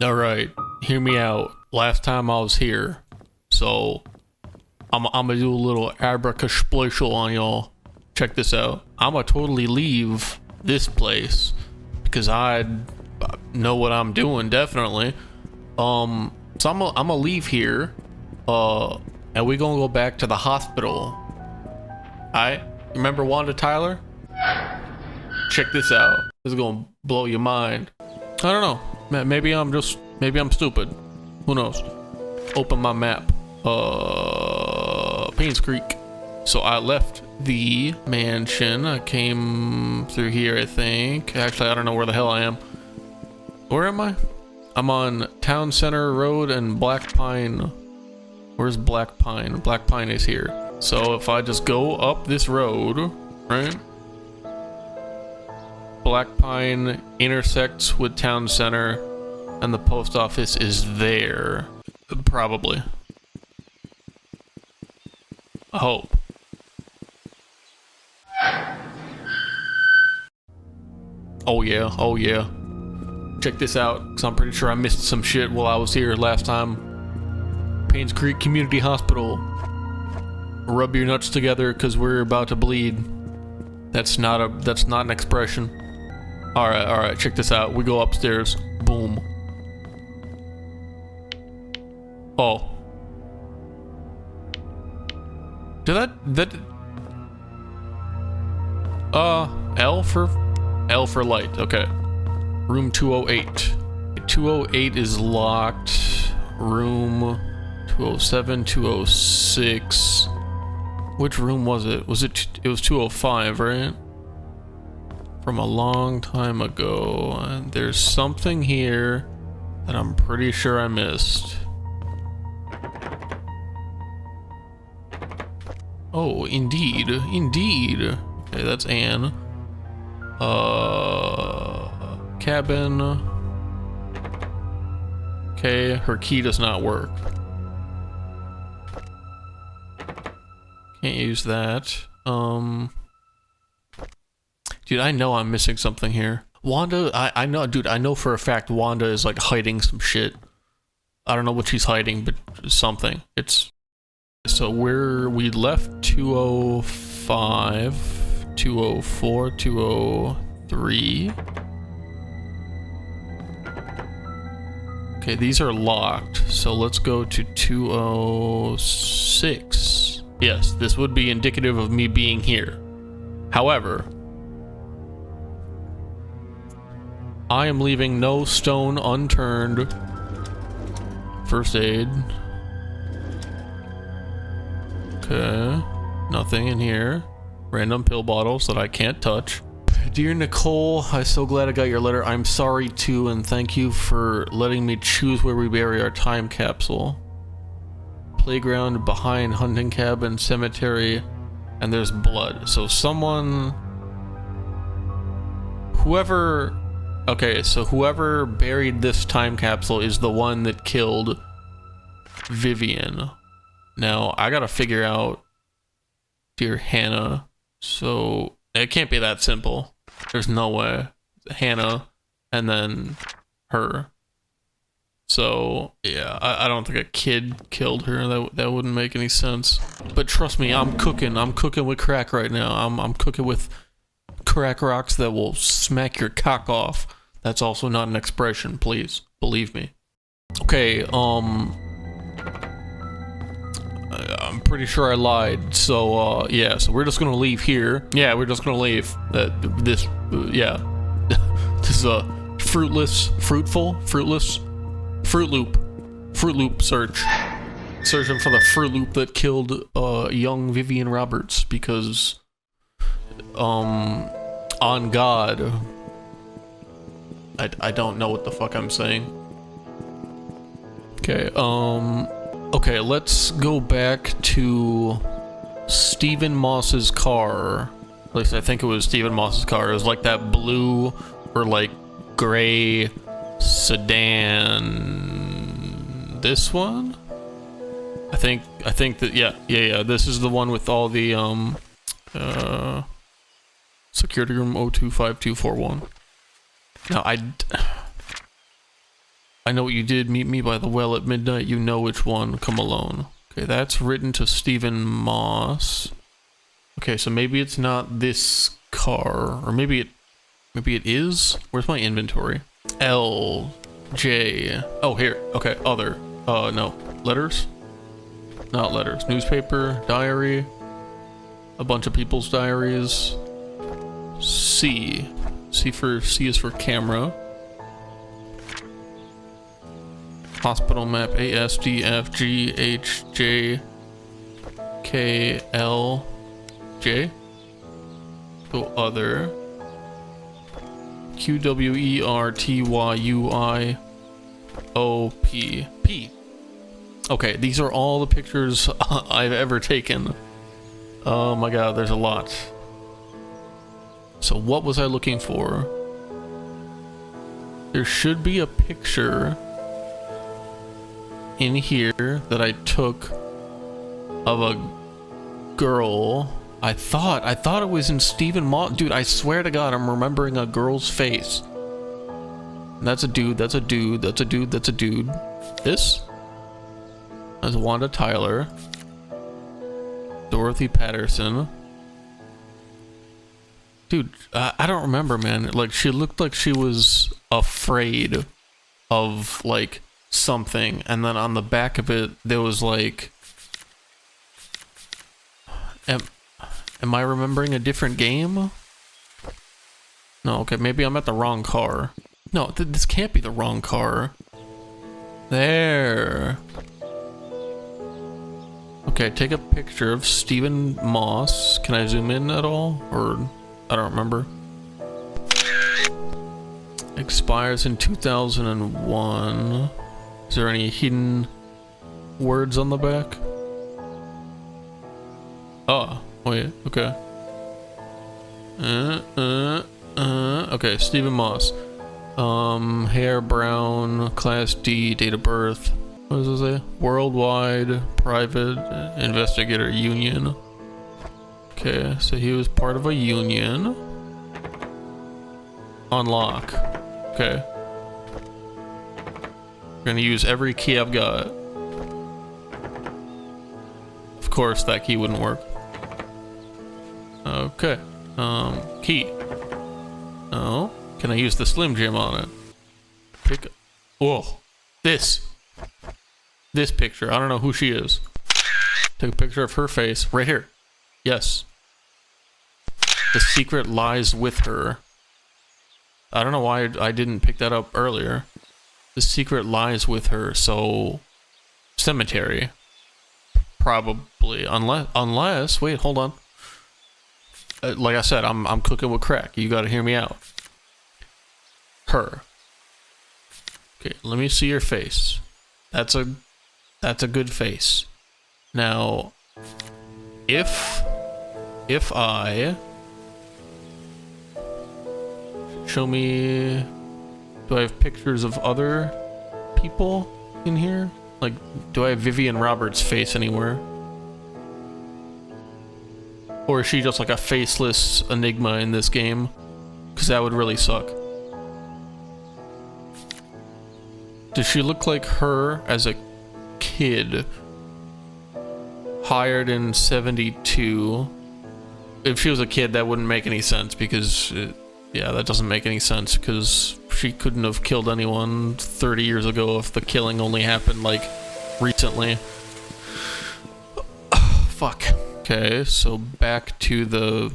Alright, hear me out. Last time I was here, so I'm gonna do a little abracadabra on y'all. Check this out. I'm gonna totally leave this place because I know what I'm doing, definitely. So I'm gonna leave here, and we gonna go back to the hospital. Alright, remember Wanda Tyler? Check this out. This is gonna blow your mind. I don't know. Maybe I'm stupid. Who knows? Open my map. Painscreek. So I left the mansion. I came through here, I think. Actually, I don't know where the hell I am. Where am I? I'm on Town Center Road and Black Pine. Where's Black Pine? Black Pine is here. So if I just go up this road, right? Black Pine intersects with Town Center, and the post office is there. Probably. I hope. Oh yeah, oh yeah. Check this out, because I'm pretty sure I missed some shit while I was here last time. Painscreek Community Hospital. Rub your nuts together, because we're about to bleed. That's not an expression. Alright, check this out. We go upstairs. Boom. Oh. L for light. Okay. Room 208. 208 is locked. Room 207, 206. Which room was it? It was 205, right? From a long time ago. And there's something here that I'm pretty sure I missed. Oh, indeed. Okay, that's Anne. Cabin. Okay, her key does not work. Can't use that. Dude, I know I'm missing something here. Wanda, I know, dude, I know for a fact Wanda is like hiding some shit. I don't know what she's hiding, but something. So we left 205, 204, 203. Okay, these are locked. So let's go to 206. Yes, this would be indicative of me being here. However, I am leaving no stone unturned. First aid. Okay. Nothing in here. Random pill bottles that I can't touch. Dear Nicole, I'm so glad I got your letter. I'm sorry too, and thank you for letting me choose where we bury our time capsule. Playground behind hunting cabin, cemetery, and there's blood. So whoever buried this time capsule is the one that killed Vivian. Now, I gotta figure out dear Hannah. So, it can't be that simple. There's no way. Hannah, and then her. So, yeah, I don't think a kid killed her. That wouldn't make any sense. But trust me, I'm cooking with crack right now. I'm cooking with crack rocks that will smack your cock off. That's also not an expression, please. Believe me. Okay, I'm pretty sure I lied. So, yeah, so we're just gonna leave here. Yeah, we're just gonna leave. This is a Fruit Loop search. Searching for the Fruit Loop that killed, young Vivian Roberts because, on God, I don't know what the fuck I'm saying. Okay, okay, let's go back to Stephen Moss's car. At least I think it was Stephen Moss's car. It was like that blue or like gray sedan. This one? I think that, yeah, this is the one with all the, security room 025241. Now, I know what you did. Meet me by the well at midnight. You know which one. Come alone. Okay, that's written to Stephen Moss. Okay, so maybe it's not this car, or maybe it is. Where's my inventory? L J. Oh, here. Okay, other. No. Letters? Not letters. Newspaper, diary, a bunch of people's diaries. C. C is for camera. Hospital map. A S D F G H J K L J. Go other. Q W E R T Y U I O P P. Okay, these are all the pictures I've ever taken. Oh my god, there's a lot. So what was I looking for? There should be a picture in here that I took of a girl. I thought it was in Stephen Moss. Dude, I swear to God, I'm remembering a girl's face. That's a dude, that's a dude, that's a dude, that's a dude. This? That's Wanda Tyler. Dorothy Patterson. Dude, I don't remember, man. Like, she looked like she was afraid of, like, something. And then on the back of it, there was, like... Am I remembering a different game? No, okay, maybe I'm at the wrong car. No, this can't be the wrong car. There. Okay, take a picture of Stephen Moss. Can I zoom in at all? Or, I don't remember. Expires in 2001. Is there any hidden words on the back? Oh, wait, okay. Okay, Stephen Moss. Hair brown, class D, date of birth. What does it say? Worldwide Private Investigator Union. Okay, so he was part of a union. Unlock. Okay. Gonna use every key I've got. Of course, that key wouldn't work. Okay. Key. Oh. Can I use the Slim Jim on it? Pick. Whoa. This picture. I don't know who she is. Take a picture of her face. Right here. Yes. The secret lies with her. I don't know why I didn't pick that up earlier. The secret lies with her, so... Cemetery. Probably. Unless... Wait, hold on. Like I said, I'm cooking with crack. You gotta hear me out. Her. Okay, let me see your face. That's a good face. Now, if I show me, do I have pictures of other people in here? Like, do I have Vivian Roberts' face anywhere? Or is she just like a faceless enigma in this game? Because that would really suck. Does she look like her as a kid? Hired in 72. If she was a kid, that wouldn't make any sense because, yeah, that doesn't make any sense because she couldn't have killed anyone 30 years ago if the killing only happened, like, recently. Fuck. Okay, so back to the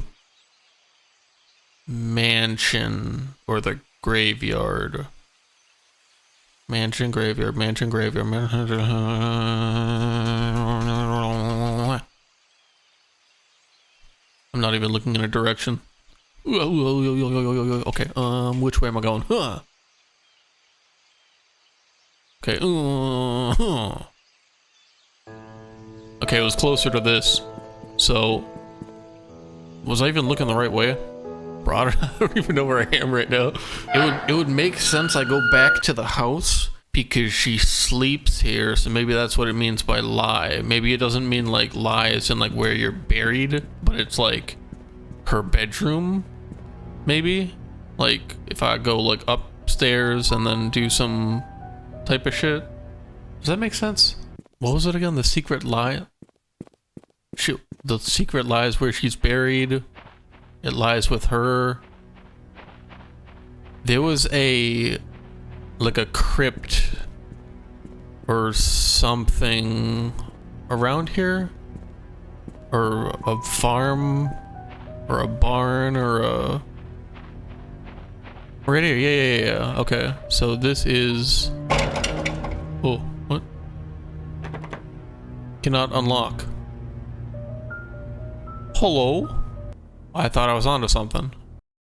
mansion or the graveyard. Mansion, graveyard, mansion, graveyard, mansion. I'm not even looking in a direction. Okay, which way am I going? Huh. Okay, okay, it was closer to this. So, was I even looking the right way? Bro, I don't even know where I am right now. It would make sense I go back to the house because she sleeps here, so maybe that's what it means by lie. Maybe it doesn't mean like lie as in like where you're buried, but it's like her bedroom, maybe? Like if I go like upstairs and then do some type of shit. Does that make sense? What was it again? The secret lie? The secret lies where she's buried. It lies with her. There was like a crypt or something around here, or a farm, or a barn, or a... Right here, yeah. Okay, so this is... Oh, what? Cannot unlock. Hello? I thought I was onto something.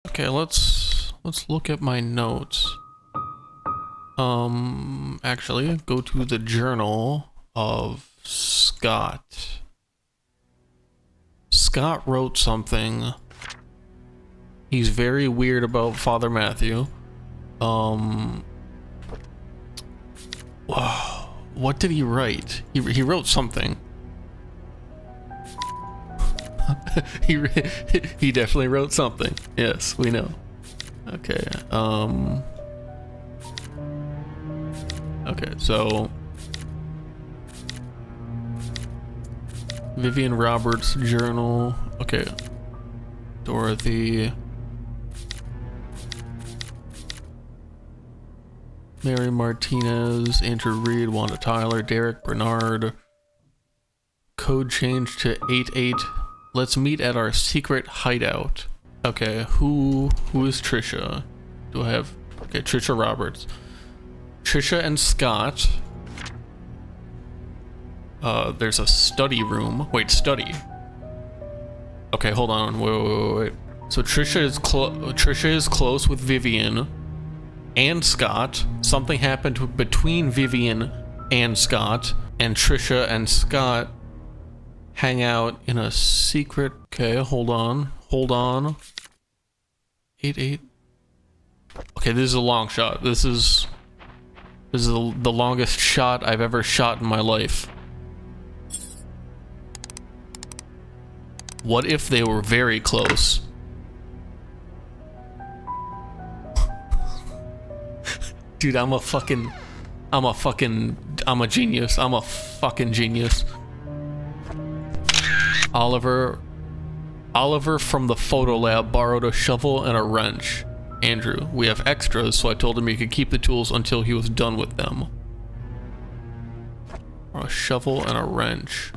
Okay, let's look at my notes. Actually, go to the journal of Scott. Scott wrote something. He's very weird about Father Matthew. Wow. What did he write? He wrote something. He definitely wrote something. Yes, we know. Okay. Okay, so Vivian Roberts' journal. Okay. Dorothy. Mary Martinez, Andrew Reed, Wanda Tyler, Derek Bernard. Code change to 88. Let's meet at our secret hideout. Okay, who is Trisha? Do I have... Okay, Trisha Roberts. Trisha and Scott. There's a study room. Wait, study. Okay, hold on. Wait. So Trisha is close with Vivian and Scott. Something happened between Vivian and Scott, and Trisha and Scott hang out in a secret... Okay, hold on. 88. Okay, this is a long shot. This is the longest shot I've ever shot in my life. What if they were very close? Dude, I'm a genius. I'm a fucking genius. Oliver from the photo lab borrowed a shovel and a wrench. Andrew, we have extras, so I told him he could keep the tools until he was done with them. A shovel and a wrench.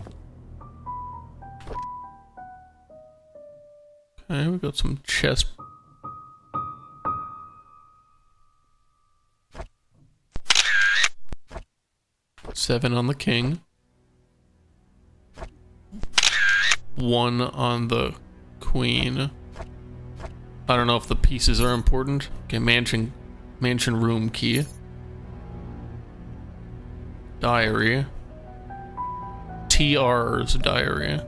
Okay, we got some chest. Seven on the king. One on the queen. I don't know if the pieces are important. Okay, mansion room key. Diary. TR's diary.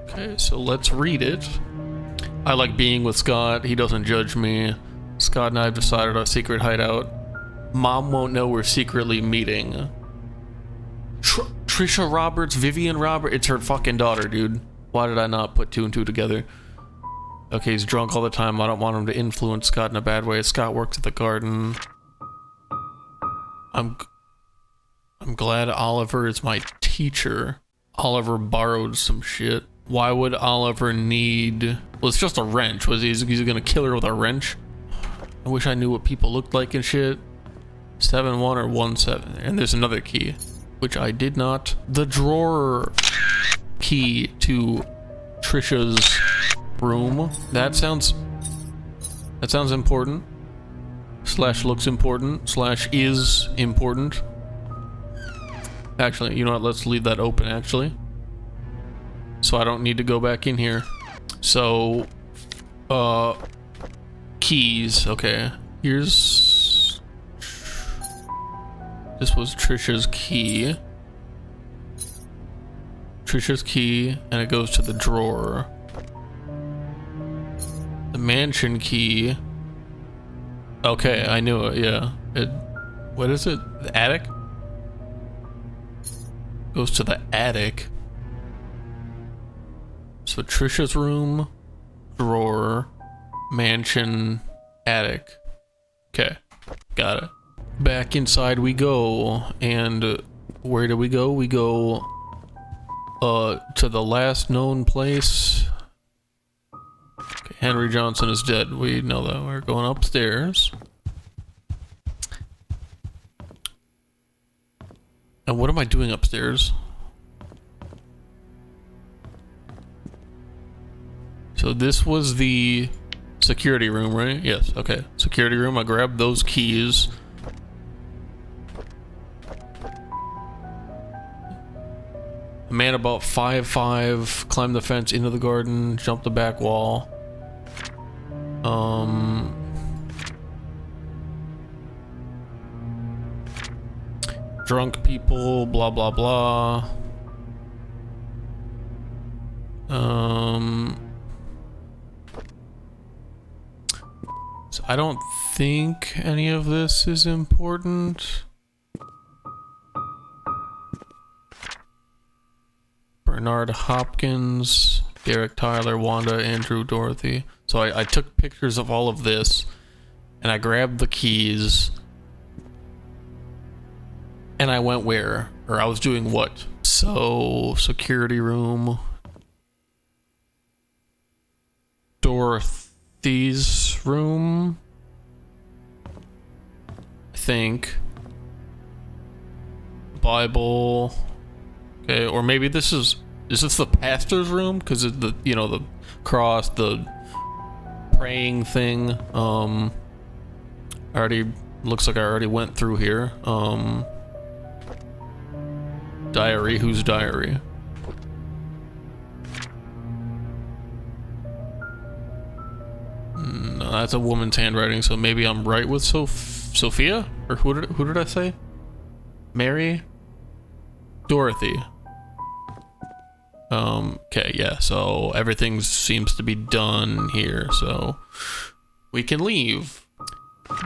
Okay, so let's read it. I like being with Scott. He doesn't judge me. Scott and I have decided our secret hideout. Mom won't know we're secretly meeting. Trisha Roberts, Vivian Roberts. It's her fucking daughter, dude. Why did I not put two and two together? Okay, he's drunk all the time. I don't want him to influence Scott in a bad way. Scott works at the garden. I'm glad Oliver is my teacher. Oliver borrowed some shit. Why would Oliver need... Well, it's just a wrench. He's gonna kill her with a wrench? I wish I knew what people looked like and shit. 7-1 or 1-7. And there's another key, which I did not. The drawer key to Trisha's room. That sounds important. Slash looks important. Slash is important. Actually, you know what? Let's leave that open, actually. So I don't need to go back in here. So, keys. Okay. Here's... This was Trisha's key. Trisha's key, and it goes to the drawer. The mansion key. Okay, I knew it, yeah. What is it? The attic? Goes to the attic. So Trisha's room, drawer, mansion attic. Okay, got it. Back inside we go, and where do we go? We go to the last known place. Okay, Henry Johnson is dead. We know that. We're going upstairs. And what am I doing upstairs? So this was the security room, right? Yes, okay. Security room, I grabbed those keys. A man about 5'5" climbed the fence into the garden, jumped the back wall. Drunk people, blah blah blah. So I don't think any of this is important. Bernard Hopkins, Derek Tyler, Wanda, Andrew, Dorothy. So I took pictures of all of this, and I grabbed the keys, and I went where? Or I was doing what? So, security room. Dorothy's room, I think. Bible. Okay, or maybe this is this the pastor's room? Because the, you know, the cross, the praying thing. Looks like I already went through here. Diary, whose diary? No, that's a woman's handwriting, so maybe I'm right with Sophia? Or who did I say? Mary? Dorothy. Okay, yeah, so everything seems to be done here, so we can leave.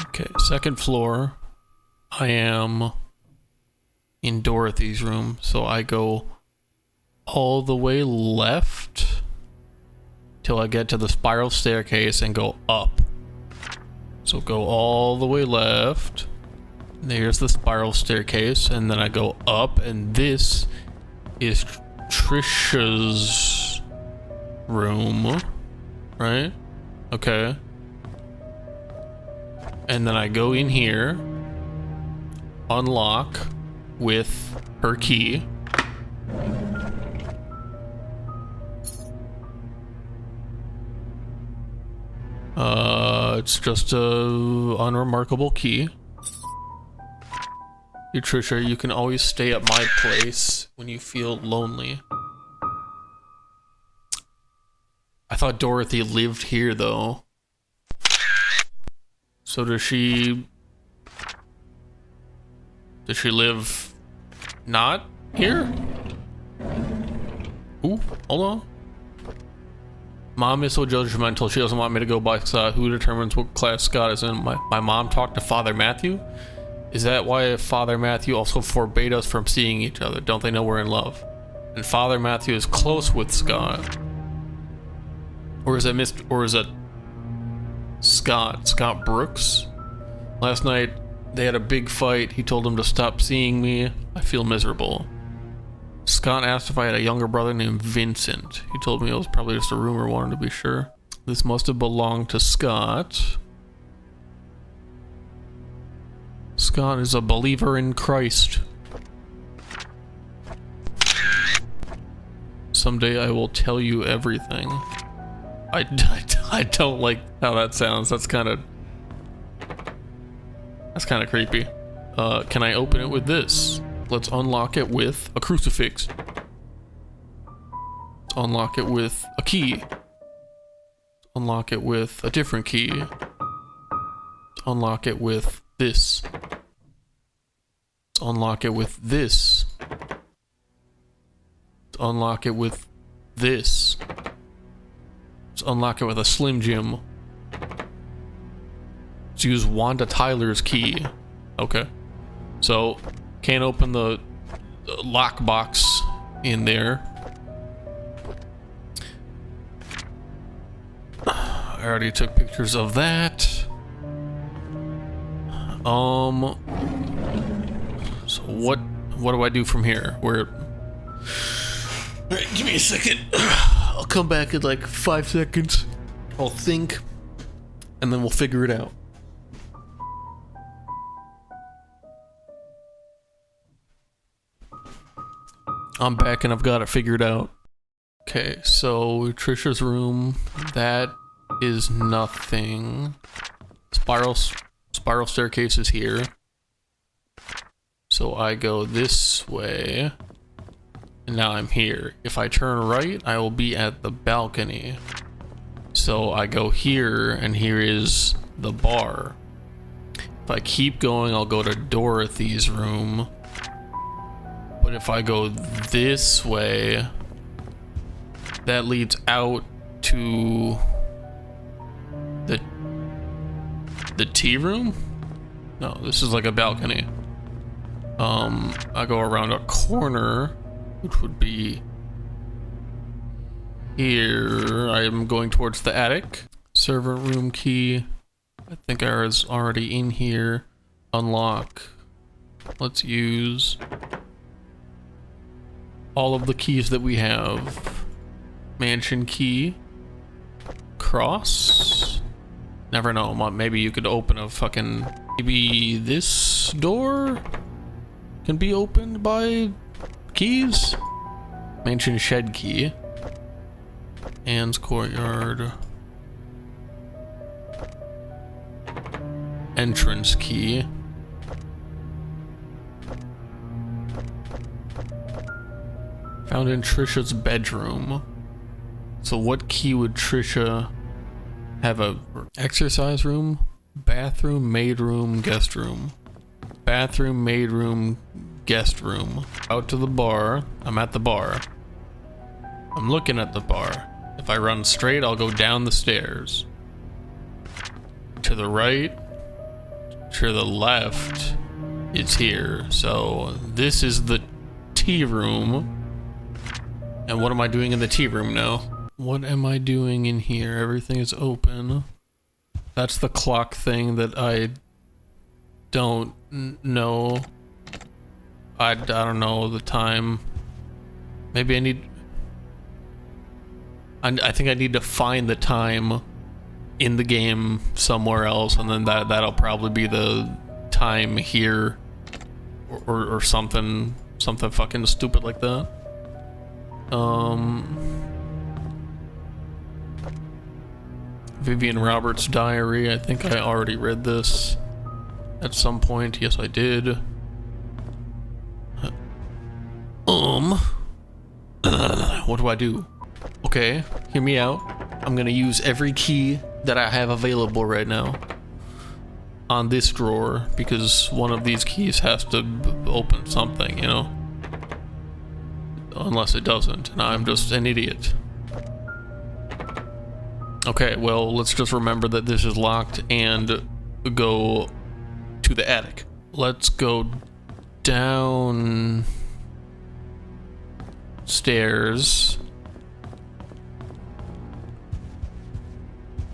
Okay, second floor. I am in Dorothy's room, so I go all the way left till I get to the spiral staircase and go up. So go all the way left. There's the spiral staircase, and then I go up, and this is Trisha's room, right? Okay. And then I go in here, unlock with her key. It's just a unremarkable key. Hey, Trisha, you can always stay at my place when you feel lonely. I thought Dorothy lived here, though. So does she live not here? Ooh, hold on. Mom is so judgmental. She doesn't want me to go by Scott. Who determines what class Scott is in? My mom talked to Father Matthew? Is that why Father Matthew also forbade us from seeing each other? Don't they know we're in love? And Father Matthew is close with Scott. Or is it Scott Brooks? Last night they had a big fight. He told him to stop seeing me. I feel miserable. Scott asked if I had a younger brother named Vincent. He told me it was probably just a rumor, wanted to be sure. This must have belonged to Scott. Scott is a believer in Christ. Someday I will tell you everything. I don't like how that sounds. That's kind of creepy. Can I open it with this? Let's unlock it with a crucifix. Let's unlock it with a key. Let's unlock it with a different key. Let's unlock it with this. Let's unlock it with this. Let's unlock it with this. Let's unlock it with a Slim Jim. Let's use Wanda Tyler's key. Okay. So, can't open the lockbox in there. I already took pictures of that. So what do I do from here? Where? Alright, give me a second. I'll come back in like 5 seconds. I'll think, and then we'll figure it out. I'm back and I've got it figured out. Okay, so Trisha's room, that is nothing. Spiral staircase is here. So I go this way, and now I'm here. If I turn right, I will be at the balcony. So I go here, and here is the bar. If I keep going, I'll go to Dorothy's room. But if I go this way, that leads out to the tea room? No, this is like a balcony. I go around a corner, which would be here. I am going towards the attic. Servant room key. I think I was already in here. Unlock. Let's use all of the keys that we have. Mansion key. Cross. Never know. Maybe you could open a fucking... Maybe this door can be opened by keys? Mansion shed key. Anne's courtyard. Entrance key. Found in Trisha's bedroom. So what key would Trisha have? A exercise room, bathroom, maid room, guest room. Bathroom, maid room, guest room. Out to the bar. I'm at the bar. I'm looking at the bar. If I run straight, I'll go down the stairs. To the right, to the left, it's here. So this is the tea room. And what am I doing in the tea room now? What am I doing in here? Everything is open. That's the clock thing that I don't know. I don't know the time. Maybe I need... I think I need to find the time in the game somewhere else, and then that'll probably be the time here, or something fucking stupid like that. Vivian Roberts' diary. I think I already read this at some point. Yes, I did. What do I do? Okay, hear me out. I'm gonna use every key that I have available right now on this drawer, because one of these keys has to open something, you know? Unless it doesn't, and I'm just an idiot. Okay, well, let's just remember that this is locked and go to the attic. Let's go down stairs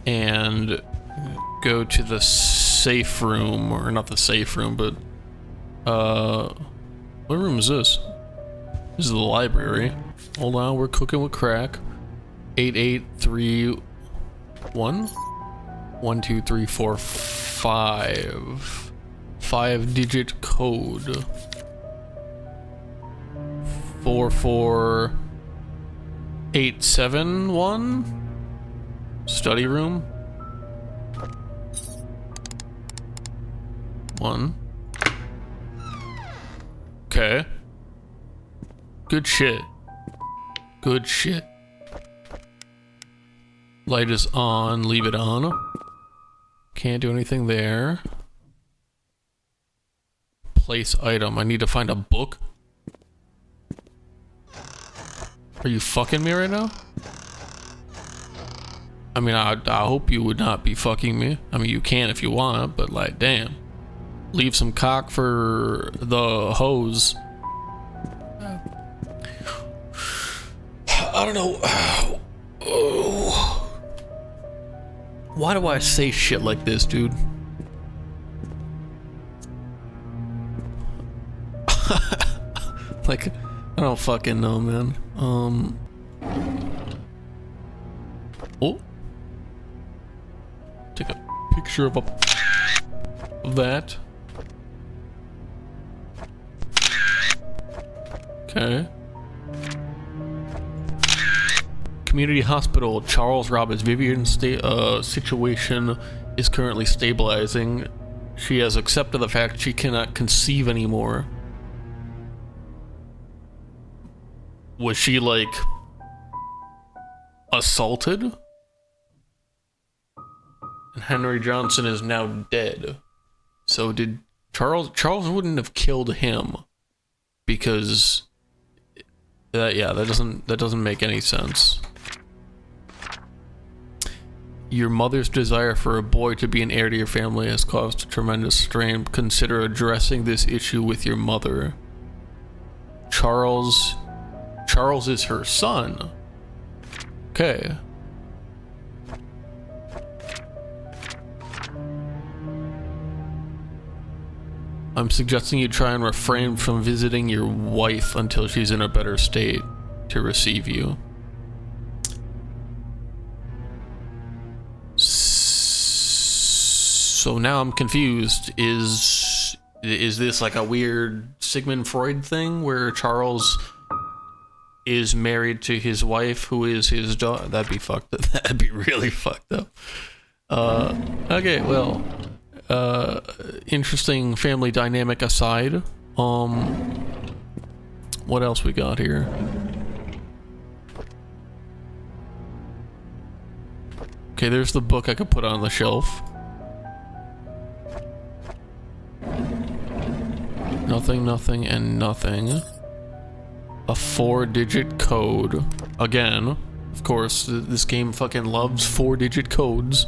and go to the safe room, or not the safe room, but what room is this? This is the library. Hold on, we're cooking with crack. 8831 1 2 3 4 5 5-digit code. 44871. Study room. 1. Okay. Good shit. Good shit. Light is on. Leave it on. Can't do anything there. Place item. I need to find a book. Are you fucking me right now? I mean, I hope you would not be fucking me. I mean, you can if you want, but like, damn. Leave some cock for the hose. I don't know. Oh. Why do I say shit like this, dude? Like, I don't fucking know, man. Oh. Take a picture of that. Okay. Community hospital. Charles Roberts. Vivian's situation is currently stabilizing. She has accepted the fact she cannot conceive anymore. Was she, like, assaulted? And Henry Johnson is now dead. So did Charles wouldn't have killed him, because that doesn't make any sense. Your mother's desire for a boy to be an heir to your family has caused a tremendous strain. Consider addressing this issue with your mother. Charles is her son. Okay. I'm suggesting you try and refrain from visiting your wife until she's in a better state to receive you. So now I'm confused. Is this like a weird Sigmund Freud thing where Charles is married to his wife who is his daughter? That'd be fucked up. That'd be really fucked up. Okay, well, interesting family dynamic aside, what else we got here? Okay, there's the book I could put on the shelf. Nothing, nothing, and nothing. A 4-digit code. Again, of course, this game fucking loves 4-digit codes.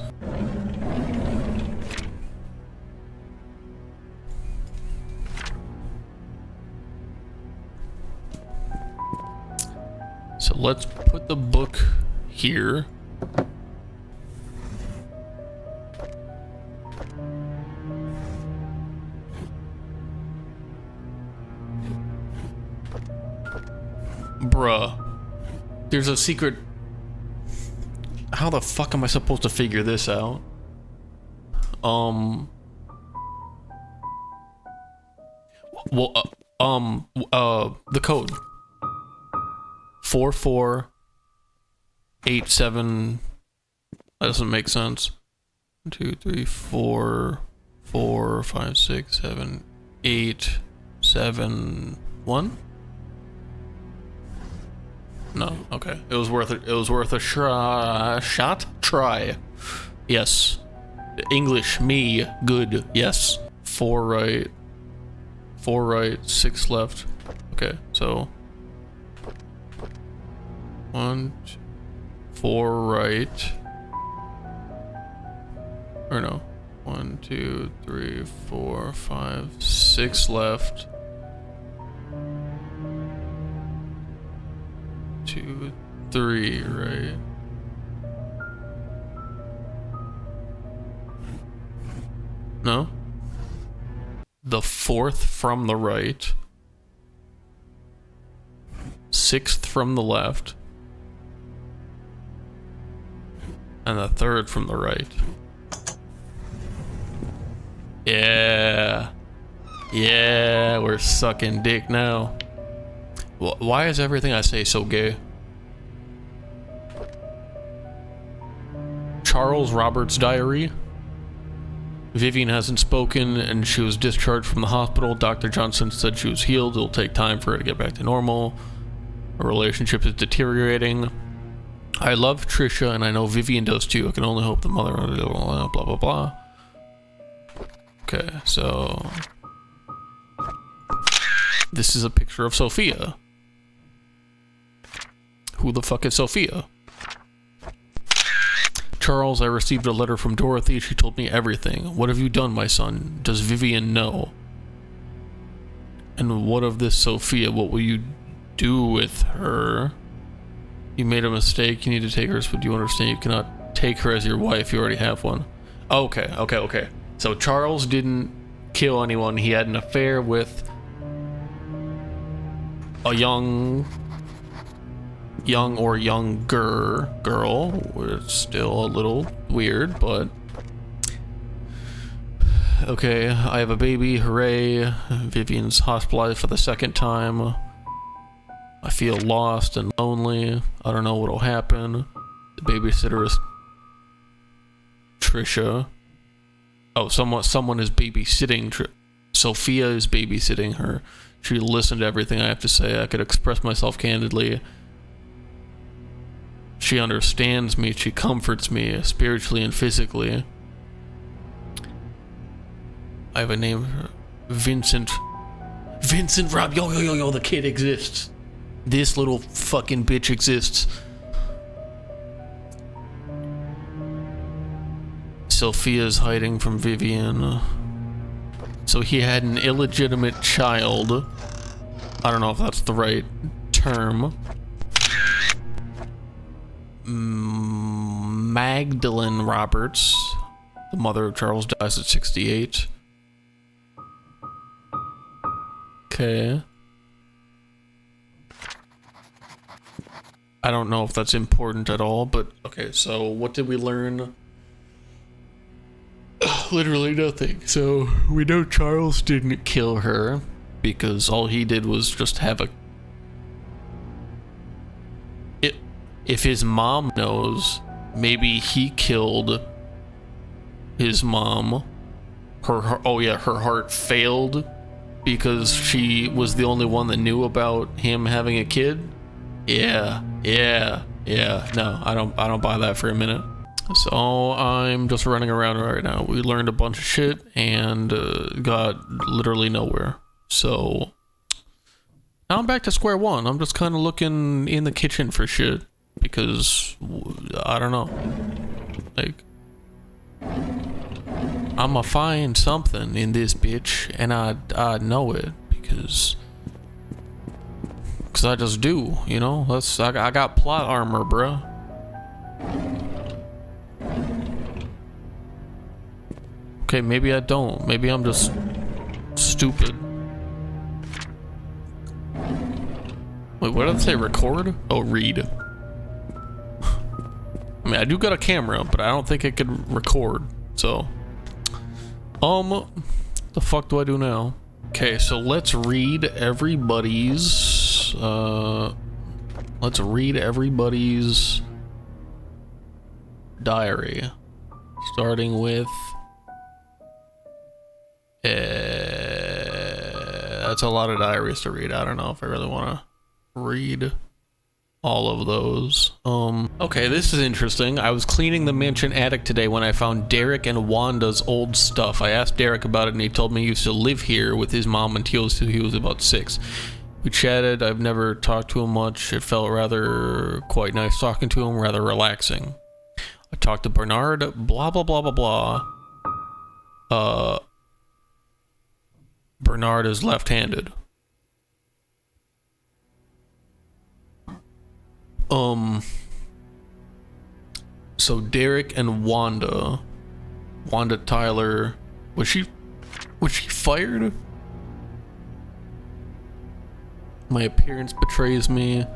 So let's put the book here. Bruh. There's a secret. How the fuck am I supposed to figure this out? Well, the code. 4487. That doesn't make sense. 1, 2, 3, 4, 4, 5, 6, 7, 8, 7, 1. No, okay. It was worth a shot. Try. Yes. English, me, good. Yes. 4 right. 4 right, 6 left. Okay, so 1, 4 right. Or no. 1, 2, 3, 4, 5, 6 left. 2, 3, right? No? The 4th from the right. 6th from the left. And the 3rd from the right. Yeah. Yeah, we're sucking dick now. Why is everything I say so gay? Charles Roberts' diary. Vivian hasn't spoken and she was discharged from the hospital. Dr. Johnson said she was healed. It'll take time for her to get back to normal. Her relationship is deteriorating. I love Trisha and I know Vivian does too. I can only hope the mother... blah, blah, blah. Okay, so... This is a picture of Sophia. Who the fuck is Sophia? Charles, I received a letter from Dorothy. She told me everything. What have you done, my son? Does Vivian know? And what of this Sophia? What will you do with her? You made a mistake. You need to take her, but you understand you cannot take her as your wife. You already have one. Okay, okay, okay. So Charles didn't kill anyone. He had an affair with a young or younger girl. It's still a little weird, but okay. I have a baby, hooray. Vivian's hospitalized for the second time. I feel lost and lonely. I don't know what'll happen. The babysitter is Trisha. Oh, someone is babysitting. Sophia is babysitting her. She listened to everything I have to say. I could express myself candidly. She understands me. She comforts me spiritually and physically. I have a name. Vincent. Vincent Rob. Yo, the kid exists. This little fucking bitch exists. Sophia's hiding from Vivian. So he had an illegitimate child. I don't know if that's the right term. Magdalene Roberts, the mother of Charles, dies at 68. Okay. I don't know if that's important at all, but okay, so what did we learn? Literally nothing. So we know Charles didn't kill her because all he did was just have a... If his mom knows, maybe he killed his mom. Her heart failed because she was the only one that knew about him having a kid. Yeah. No, I don't buy that for a minute. So I'm just running around right now. We learned a bunch of shit and got literally nowhere. So now I'm back to square one. I'm just kind of looking in the kitchen for shit because I don't know. Like, I'ma find something in this bitch, and I know it because I just do, you know. I got plot armor, bruh. Okay, maybe I don't. Maybe I'm just stupid. Wait, what did it say? Record? Oh, read. I mean, I do got a camera, but I don't think it could record. So, the fuck do I do now? Okay, so let's read everybody's. Let's read everybody's diary, starting with. That's a lot of diaries to read. I don't know if I really want to read all of those. Okay, this is interesting. I was cleaning the mansion attic today when I found Derek and Wanda's old stuff. I asked Derek about it and he told me he used to live here with his mom until he was about 6. We chatted. I've never talked to him much. It felt rather quite nice talking to him, rather relaxing. I talked to Bernard, blah, blah, blah, blah, blah. Bernard is left-handed. So Derek and Wanda Tyler, was she fired? My appearance betrays me.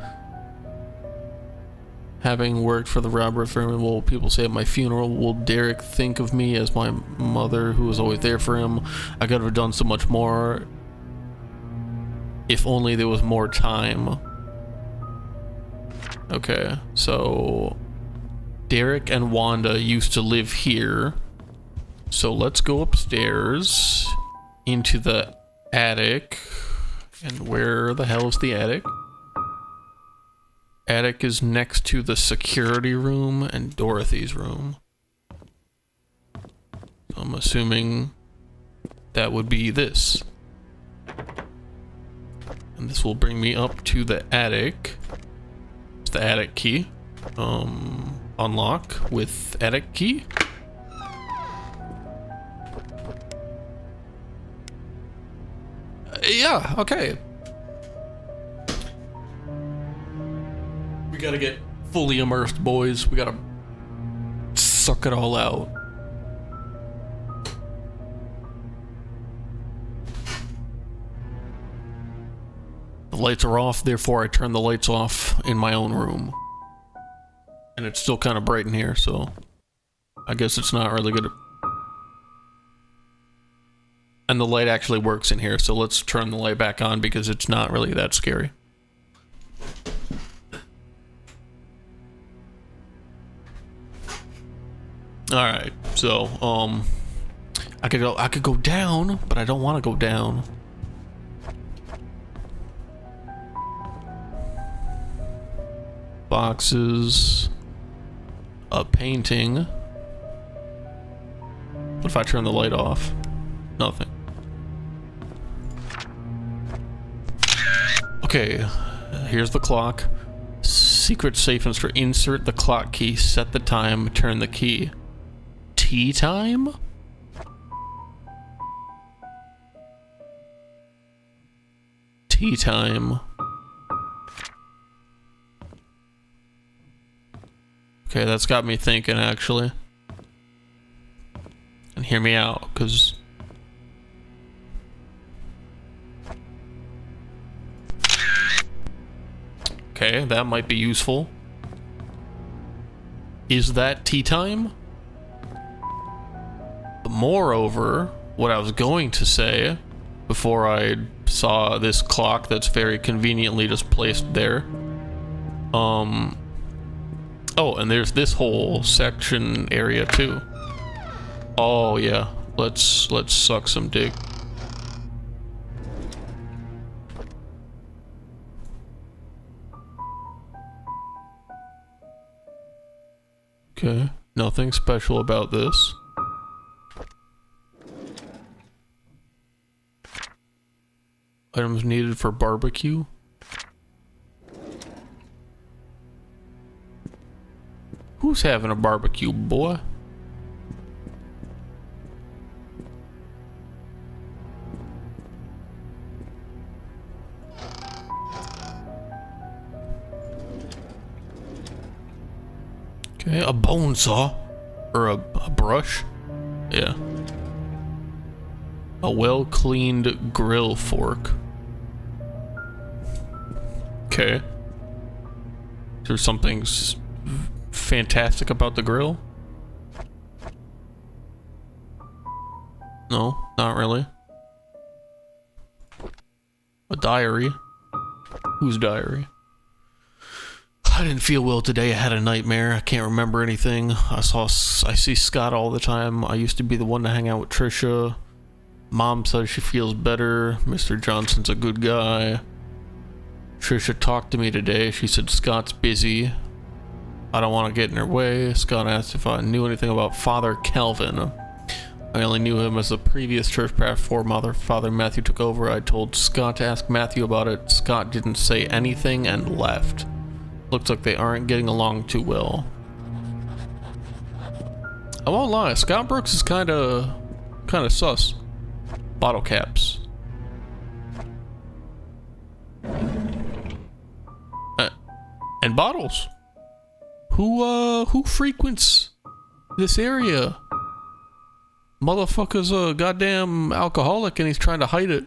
Having worked for the robber firm, will people say at my funeral, will Derek think of me as my mother who was always there for him? I could have done so much more if only there was more time. Okay, so Derek and Wanda used to live here. So let's go upstairs into the attic. And where the hell is the attic? Attic is next to the security room and Dorothy's room. So I'm assuming that would be this. And this will bring me up to the attic. It's the attic key. Unlock with attic key. Yeah, okay. We gotta get fully immersed, boys. We gotta suck it all out. The lights are off, therefore I turn the lights off in my own room. And it's still kind of bright in here, so I guess it's not really good. And the light actually works in here, so let's turn the light back on because it's not really that scary. Alright, so, I could go down, but I don't want to go down. Boxes. A painting. What if I turn the light off? Nothing. Okay, here's the clock. Secret safe instruction. Insert the clock key, set the time, turn the key. Tea time? Tea time. Okay, that's got me thinking, actually. And hear me out, because... Okay, that might be useful. Is that tea time? But moreover, what I was going to say, before I saw this clock that's very conveniently just placed there, oh, and there's this whole section area too. Oh yeah, let's suck some dick. Okay, nothing special about this. Items needed for barbecue. Who's having a barbecue, boy? Okay, a bone saw. Or a brush. Yeah. A well-cleaned grill fork. Okay. Is there something fantastic about the grill? No, not really. A diary. Whose diary? I didn't feel well today. I had a nightmare. I can't remember anything. I see Scott all the time. I used to be the one to hang out with Trisha. Mom says she feels better. Mr. Johnson's a good guy. Trisha talked to me today. She said Scott's busy. I don't want to get in her way. Scott asked if I knew anything about Father Calvin. I only knew him as the previous church pastor before Father Matthew took over. I told Scott to ask Matthew about it. Scott didn't say anything and left. Looks like they aren't getting along too well. I won't lie, Scott Brooks is kinda sus. Bottle caps. And bottles. Who frequents this area? Motherfucker's a goddamn alcoholic and he's trying to hide it.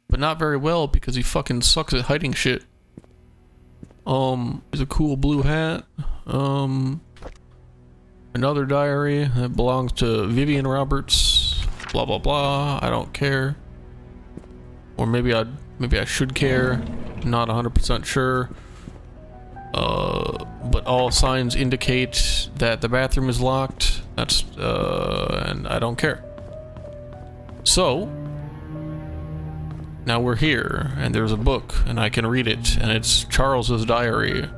But not very well because he fucking sucks at hiding shit. There's a cool blue hat. Another diary that belongs to Vivian Roberts. Blah blah blah. I don't care. Or maybe I should care. Not 100% sure. But all signs indicate that the bathroom is locked. That's and I don't care. So now we're here, and there's a book, and I can read it, and it's Charles's diary.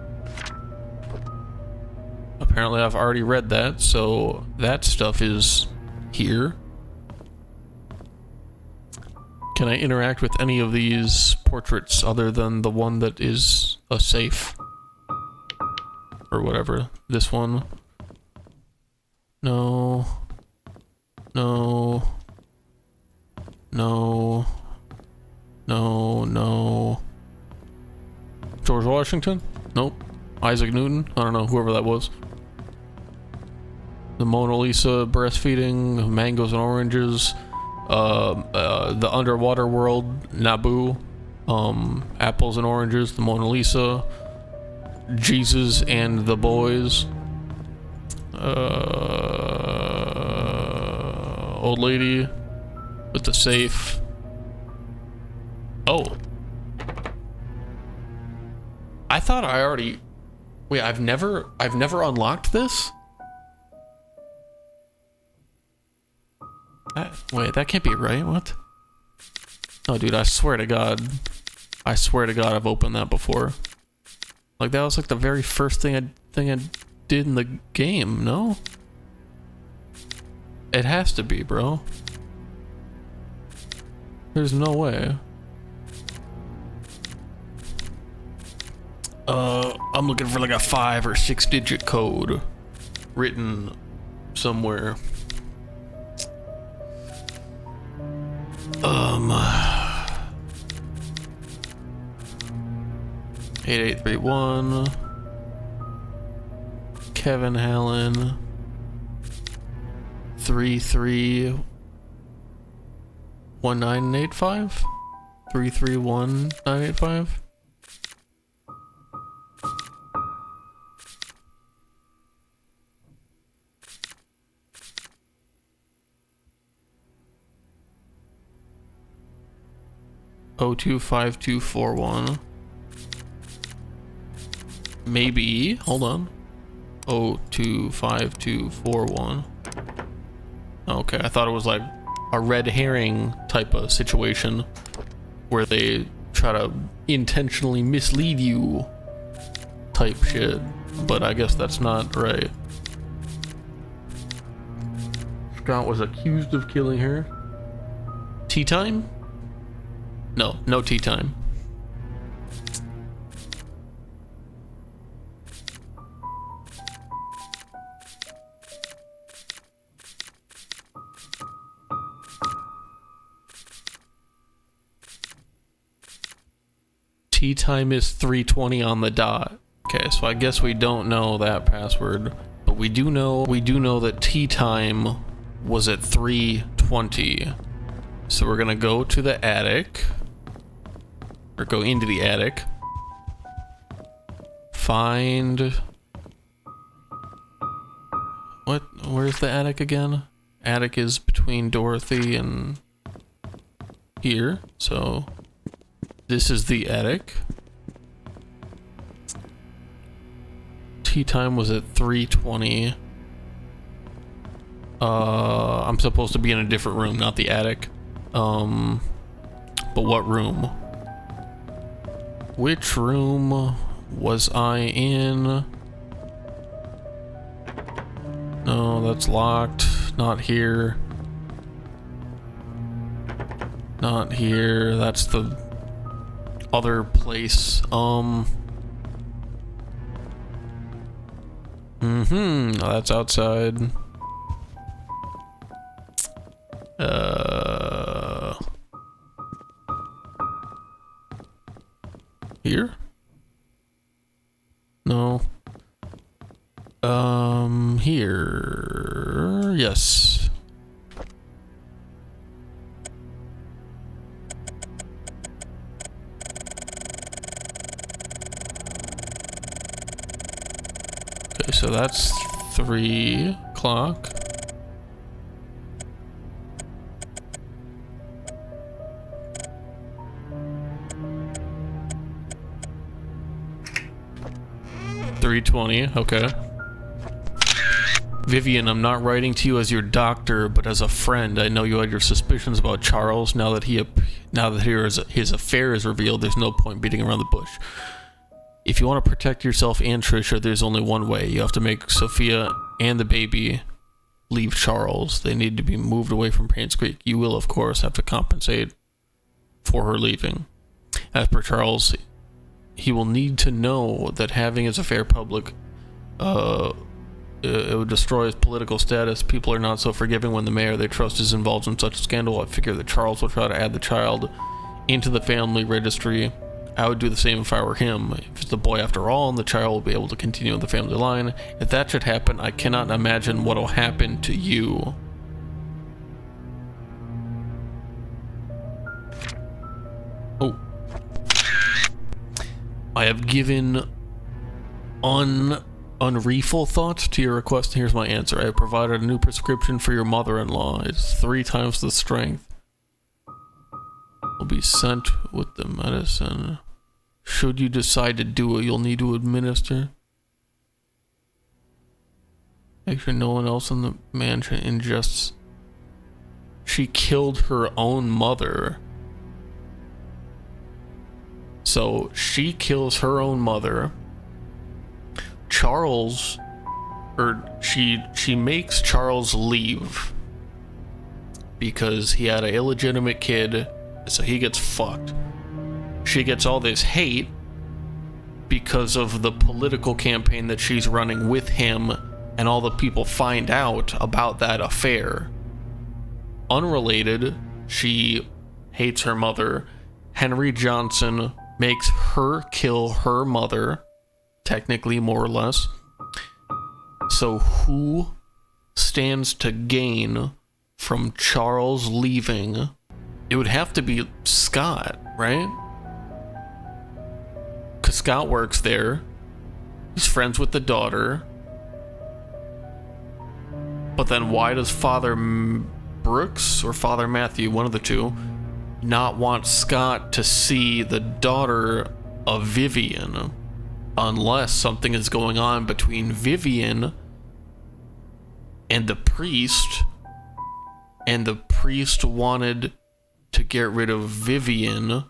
Apparently I've already read that, so that stuff is here. Can I interact with any of these portraits other than the one that is a safe? Or whatever. This one. No. No. No. No, no. George Washington? Nope. Isaac Newton? I don't know, whoever that was. The Mona Lisa breastfeeding, mangoes and oranges. The underwater world, Naboo. Apples and Oranges, the Mona Lisa, Jesus and the Boys, old lady with the safe. Oh, I thought I already. Wait, I've never unlocked this. Wait, that can't be right. What? Oh, dude, I swear to God, I've opened that before. Like that was like the very first thing I did in the game. No, it has to be, bro. There's no way. I'm looking for like a 5 or 6 digit code written somewhere. 8831 Kevin Hallen 331985 331985. Oh, 025241. Maybe. Hold on. 025241. Okay, I thought it was like a red herring type of situation where they try to intentionally mislead you type shit. But I guess that's not right. Scott was accused of killing her. Tea time? No tea time. Tea time is 3:20 on the dot. Okay, so I guess we don't know that password, but we do know that tea time was at 3:20. So we're gonna go to the attic. Or go into the attic. Find... What? Where's the attic again? Attic is between Dorothy and... here. So... this is the attic. Tea time was at 3:20. I'm supposed to be in a different room, not the attic. But what room? Which room was I in? No, that's locked. Not here. Not here. That's the other place. That's outside. Here? No. Here. Yes. Okay, so that's 3 o'clock. $3.20, okay. Vivian, I'm not writing to you as your doctor, but as a friend. I know you had your suspicions about Charles. Now that his affair is revealed, there's no point beating around the bush. If you want to protect yourself and Trisha, there's only one way. You have to make Sophia and the baby leave Charles. They need to be moved away from Painscreek. You will, of course, have to compensate for her leaving. As per Charles, he will need to know that having his affair public, it would destroy his political status. People are not so forgiving when the mayor they trust is involved in such a scandal. I figure that Charles will try to add the child into the family registry. I would do the same if I were him. If it's the boy after all, and the child will be able to continue in the family line. If that should happen, I cannot imagine what will happen to you. Oh. I have given unreal thoughts to your request. Here's my answer. I have provided a new prescription for your mother-in-law. It's 3 times the strength. Will be sent with the medicine. Should you decide to do it, you'll need to administer. Make sure no one else in the mansion ingests. She killed her own mother. So she kills her own mother. Charles, or she makes Charles leave because he had an illegitimate kid, so he gets fucked. She gets all this hate because of the political campaign that she's running with him, and all the people find out about that affair. Unrelated, she hates her mother. Henry Johnson makes her kill her mother, technically, more or less. So who stands to gain from Charles leaving? It would have to be Scott, right? Because Scott works there. He's friends with the daughter. But then why does Father Brooks or Father Matthew, one of the two, not want Scott to see the daughter of Vivian? Unless something is going on between Vivian and the priest wanted to get rid of Vivian.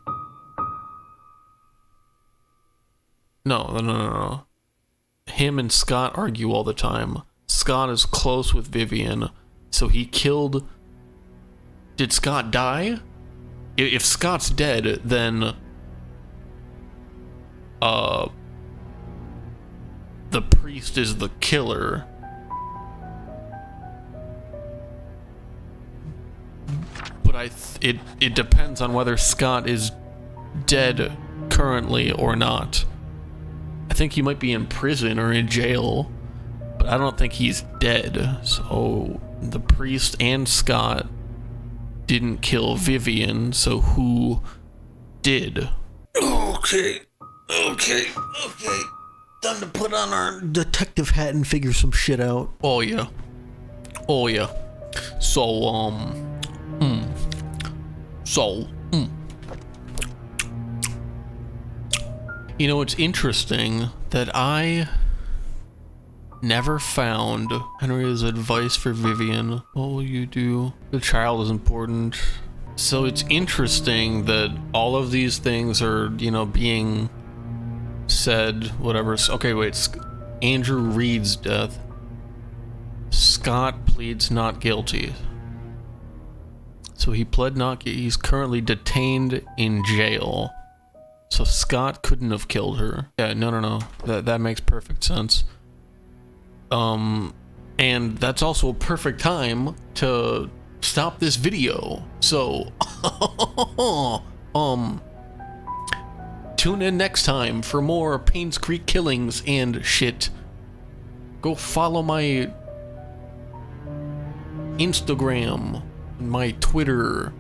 No. Him and Scott argue all the time. Scott is close with Vivian, so he killed... Did Scott die? If Scott's dead, then... the priest is the killer. But it depends on whether Scott is dead currently or not. I think he might be in prison or in jail, but I don't think he's dead. So the priest and Scott didn't kill Vivian, so who did? Okay. Time to put on our detective hat and figure some shit out. Oh yeah. You know, it's interesting that I never found Henry's advice for Vivian. What will you do? The child is important. So it's interesting that all of these things are, you know, being said, whatever. Okay, wait. Andrew Reed's death. Scott pleads not guilty. So he pled not guilty. He's currently detained in jail. So Scott couldn't have killed her. Yeah, no. That makes perfect sense. And that's also a perfect time to stop this video. So, tune in next time for more Painscreek Killings and shit. Go follow my Instagram, my Twitter,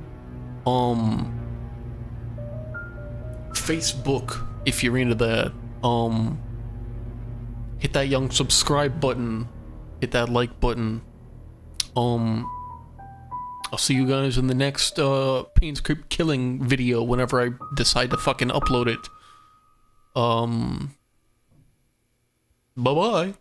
Facebook, if you're into that. Hit that young subscribe button. Hit that like button. I'll see you guys in the next Painscreek Killing video whenever I decide to fucking upload it. Bye-bye.